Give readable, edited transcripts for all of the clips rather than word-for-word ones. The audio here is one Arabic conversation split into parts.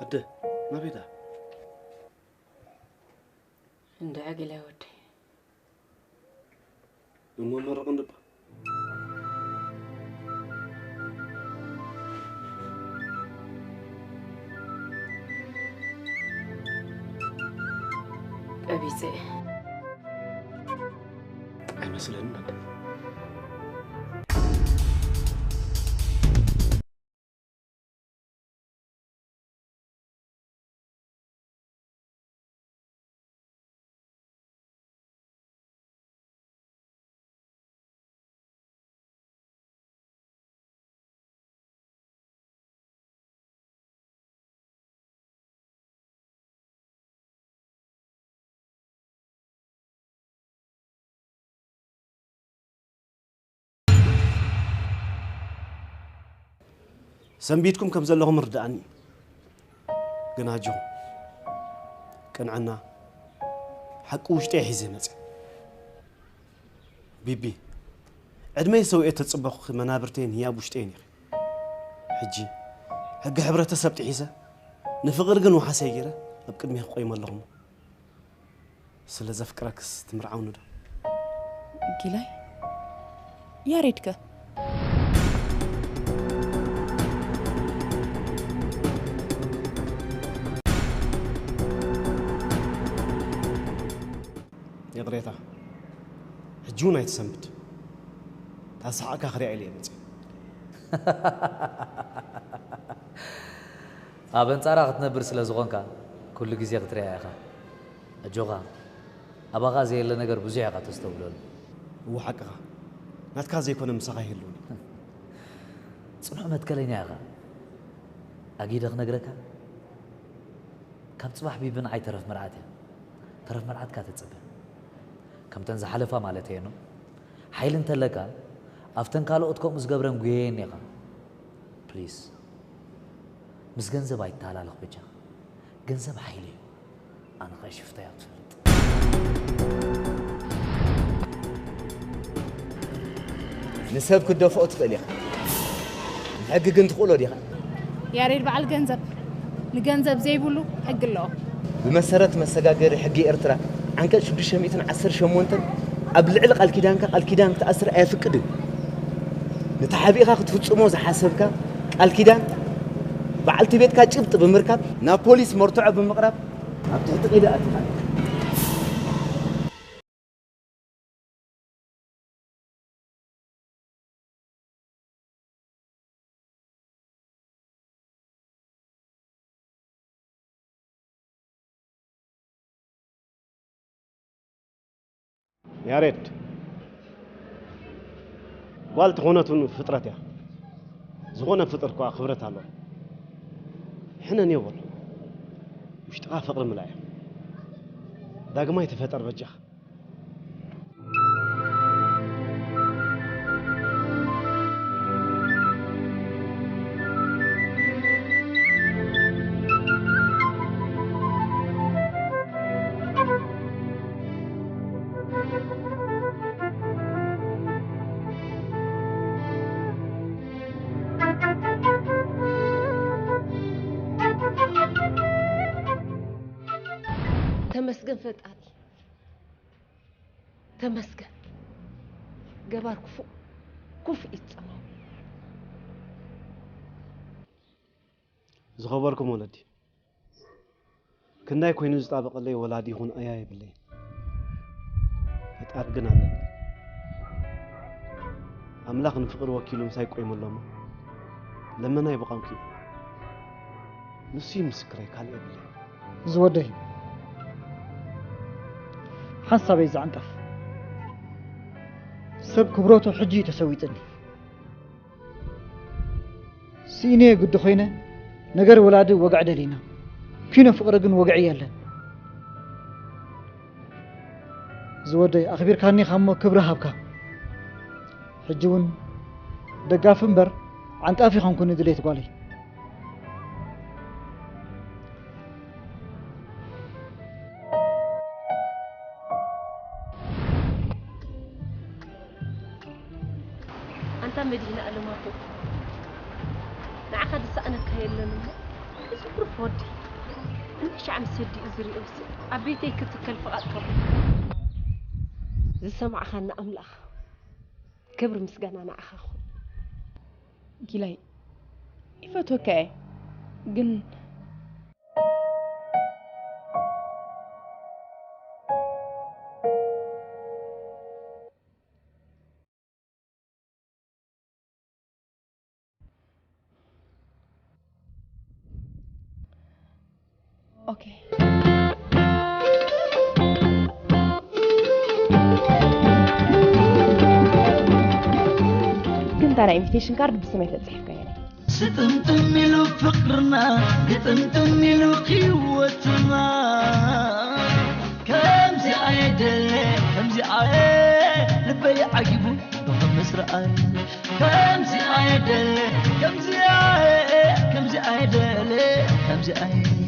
هده ما بيدا عند عقل يا ودي المهم مرة نبا أبي زي أي مثلا سنبيتكم كم زلهم ردعني جناجهم كان عنا حق وشتي حزمت بيبي عدمي سويت تصبخ منابرتين هي بوشتين حجي حق حبرته سبت عيسى نفقر جن وحسيجره بقدمي قيم لهم سلازا فكرك استمرعون ده جلاي يا ريتك يا غريتا حجونا يتسمت تاسعك اخري عليه بس أبن صار أختنا برسل زغونكا كل جزء قطري يا أخا أجوغا أبا غازي اللي نقر بزيع قط استولون هو حقها نتكازي يكون مسخه يلون صنع ما تكلين يا أخا أجيد أخنا قركا كم تصبح بيبن عي طرف مرعات كاتتصبح كم تنزح حلفة مالتينو حيل انت لك أفتن قالوا أتكم مسجبرم جين يا أخا بليز مس جنزب عيد تعالى لك بجا جنزب حيلي أنا غاي شفته يا تفلت نسب كده فوق تفليخ حق كنت تقولوا دي يا ريت بعل جنزب نجنزب زي بقولوا حق الله بمسرت مسجاجر حقي إرترا عنك شو بديش ميتن عسر شمونتن قبل علق الكيدانك تأثر أي فكده نتحبي خاطر تفتصمو زحسبك الكيدان بعلت بيت كاتشبت بمركب نا بوليس مرتعب بمقرب أبتحت قيدة أتفعل يا ريت قالت غونتون فطرتها زغونه فطر كوا خبرتها له حنا نيول مش تقع فقر ملايا داق ما يتفطر بجخ تمسكن فتقال تمسكن جبار كفو يتصنعوا زخبركم ولدي كنا يكون يزطابق لي ولادي هون اياي بلي فتقرقنا لنا املاك نفقر وكيلو مساي قيم لهم لما انا يبقى مكي نسي مسكري كالي بلي زودي حسابي زعنقف سب كبروتو حجي تسويتني سيني قد خينا نقر ولادي وقع دلينا كينا فقرقن وقعي يلا زودي أخبير كاني خامو كبر هابكا حجون دقاف انبر عن تافي خانكوني دليت قالي أنت مدينة ألماتو نعقد سأنا كهيلنا أعرف ودي أنت عم سدي أزري أوسي أبيتي كتكل فقط زي سمع خلنا أملاخ كبر مسجنا أنا أخاخو جلاي إفتوكاي جن اوكي كنت على انفيتيشن كارد بس ما تتصحك يعني ستنتمي له فقرنا يتنتمي له قوتنا كم زي عيدل كم زي عيد لبي عجبو ضم مسرعي كم زي عيدل كم زي عيد كم زي عيدل كم زي عيد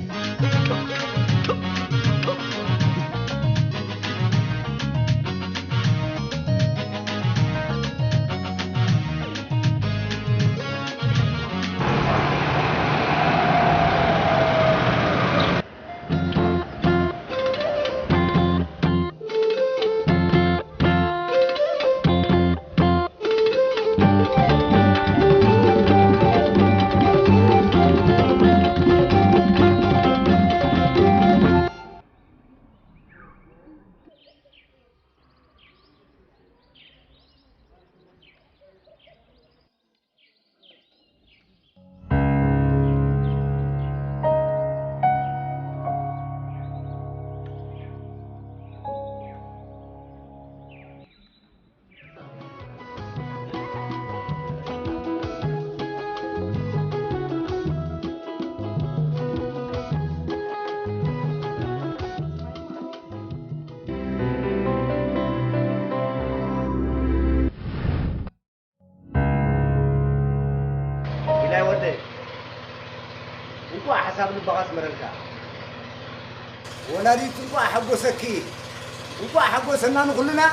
حساب البغاس مرلكا ولا دي تنقع حقو سكي وقع حقو سنان كلنا